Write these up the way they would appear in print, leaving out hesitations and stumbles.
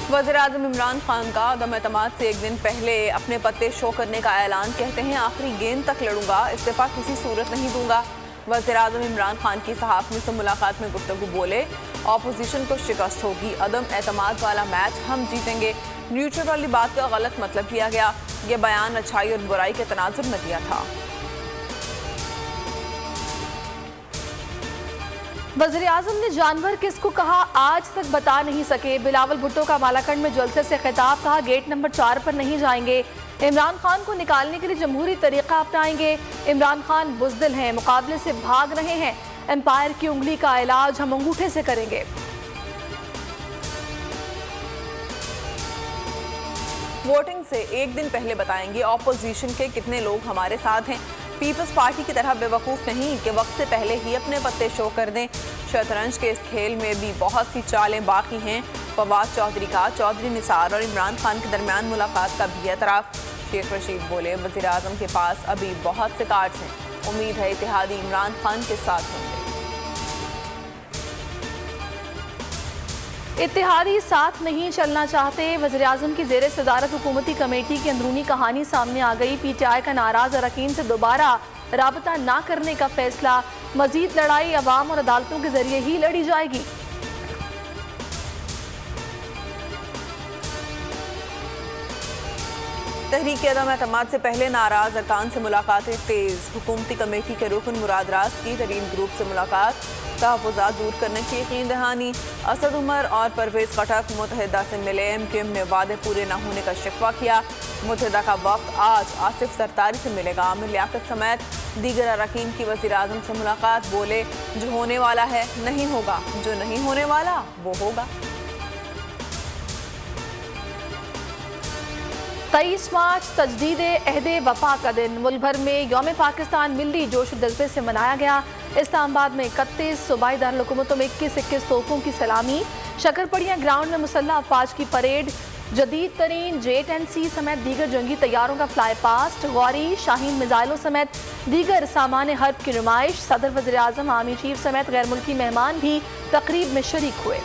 वज़ीर-ए-आज़म इमरान खान का अदम एतमाद से एक दिन पहले अपने पत्ते शो करने का ऐलान। कहते हैं आखिरी गेंद तक लड़ूंगा, इस्तीफा किसी सूरत नहीं दूंगा। वज़ीर-ए-आज़म इमरान खान की सहाफ़ियों से मुलाकात में गुफ्तगू बोले, ऑपोजिशन को शिकस्त होगी, अदम एतमाद वाला मैच हम जीतेंगे। न्यूट्रल वाली बात का गलत मतलब लिया गया। ये बयान अच्छाई और बुराई के तनाजुर में दिया था। वज़ीर-ए-आज़म ने जानवर किसको कहा आज तक बता नहीं सके। बिलावल भुट्टो का मालाकंड में जलसे से खिताब, कहा गेट नंबर 4 पर नहीं जाएंगे। इमरान खान को निकालने के लिए जमहूरी तरीका अपनाएंगे। इमरान खान बुज़दिल हैं, मुकाबले से भाग रहे हैं। एम्पायर की उंगली का इलाज हम अंगूठे से करेंगे। वोटिंग से एक दिन पहले बताएंगे ऑपोजिशन के कितने लोग हमारे साथ हैं। पीपल्स पार्टी की तरह बेवकूफ़ नहीं कि वक्त से पहले ही अपने पत्ते शो कर दें। शतरंज के इस खेल में भी बहुत सी चालें बाकी हैं। फवाद चौधरी का चौधरी निसार और इमरान खान के दरमियान मुलाकात का भी एतराफ़। शेख रशीद बोले, वज़ीर-ए-आज़म के पास अभी बहुत से कार्ड्स हैं, उम्मीद है इत्तेहादी इमरान खान के साथ होंगे। इत्तेहादी साथ नहीं चलना चाहते। वज़ीर-ए-आज़म की ज़ेरे सदारत हुकूमती कमेटी की अंदरूनी कहानी सामने आ गई। PTI का नाराज़ अरकान से दोबारा राबता ना करने का फैसला। मज़ीद लड़ाई अवाम और अदालतों के जरिए ही लड़ी जाएगी। तहरीक अदम एतमाद से पहले नाराज अरकान से मुलाकातें तेज। हुकूमती कमेटी के रुकन मुराद राज की तरीन ग्रुप से मुलाकात, तहफ़्फ़ुज़ात दूर करने की यकीन दहानी। असद उमर और परवेज़ खटक मुत्तहिदा से मिले। MQM ने वादे पूरे न होने का शिकवा किया। मुत्तहिदा का वक्त आज आसिफ सरतारी से मिलेगा। आमिर लियाकत समेत दीगर अरकान की वज़ीर-ए-आज़म से मुलाकात। बोले, जो होने वाला है नहीं होगा, जो नहीं होने वाला वो होगा। 23 मार्च तजदीद अहदे वफा का दिन। मुल्क भर में यौम पाकिस्तान मिली जोश जज्बे से मनाया गया। इस्लामाबाद में 31 सूबाई दारकूमतों में 21 तोपों की सलामी। शक्करपड़िया ग्राउंड में मुसल्लह अफवाज की परेड। जदीद तरीन J-10C समेत दीगर जंगी तैयारों का फ्लाई पास्ट। गौरी शाहीन मिसाइलों समेत दीगर सामान हर्ब की नुमाइश। सदर वज़ीर-ए-आज़म, आर्मी चीफ समेत गैर मुल्की मेहमान भी तकरीब में शरीक हुए।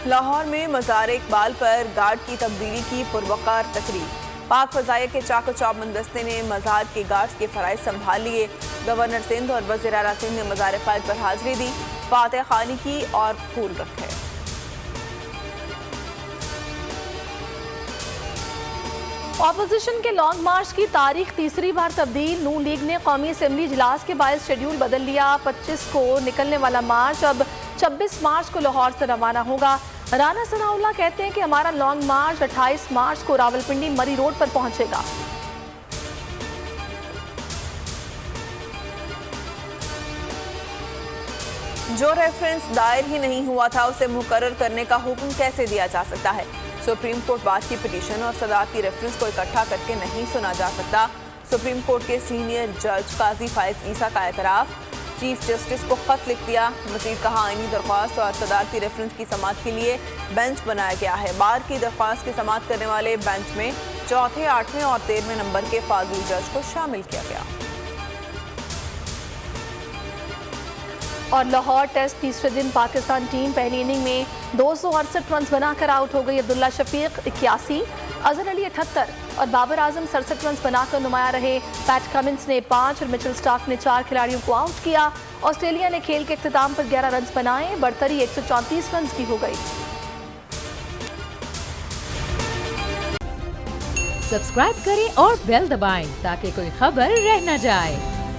लाहौर में मज़ार इकबाल पर गार्ड की तब्दीली की पुरवकार तकरीब। पाक फ़ज़ाइया के चाको चौबंद दस्ते ने मज़ार के गार्ड्स के फ़राइज़ संभाल लिए। गवर्नर सिंध और वज़ीर आला सिंध ने मज़ार क़ायद पर हाज़िरी दी, फातिहा खानी की और फूल रखे। ऑपोजिशन के लॉन्ग मार्च की तारीख तीसरी बार तब्दील। नून लीग ने कौमी असम्बली इजलास के बायस शेड्यूल बदल लिया। 25 को निकलने वाला मार्च अब 26 मार्च को लाहौर से रवाना होगा। राना सनाउल्लाह कहते हैं कि हमारा लॉन्ग मार्च 28 मार्च को रावलपिंडी मरी रोड पर पहुंचेगा। जो रेफरेंस दायर ही नहीं हुआ था उसे मुकर्रर करने का हुक्म कैसे दिया जा सकता है? सुप्रीम कोर्ट बार की पिटीशन और सदारती रेफरेंस को इकट्ठा करके नहीं सुना जा सकता। सुप्रीम कोर्ट के सीनियर जज काजी फाइज ईसा का एतराफ़। चीफ जस्टिस को खत लिख दिया। मज़ीद कहा, आईनी दरख्वास्त और सदारती रेफरेंस की समाअत के लिए बेंच बनाया गया है। बार की दरख्वास्त की समाअत करने वाले बेंच में चौथे, 8वें और 13वें नंबर के फाजिल जज को शामिल किया गया। और लाहौर टेस्ट तीसरे दिन पाकिस्तान टीम पहली इनिंग में 268 रन बनाकर आउट हो गई। अब्दुल्ला शफीक 81, अजहर अली 78 और बाबर आजम 67 रन बनाकर नुमाया रहे। पैट कमिंस ने 5 और मिचेल स्टार्क ने 4 खिलाड़ियों को आउट किया। ऑस्ट्रेलिया ने खेल के इख्तिताम पर 11 रन बनाए। बढ़तरी 134 रन की हो गई। सब्सक्राइब करें और बेल दबाएं ताकि कोई खबर रह न जाए।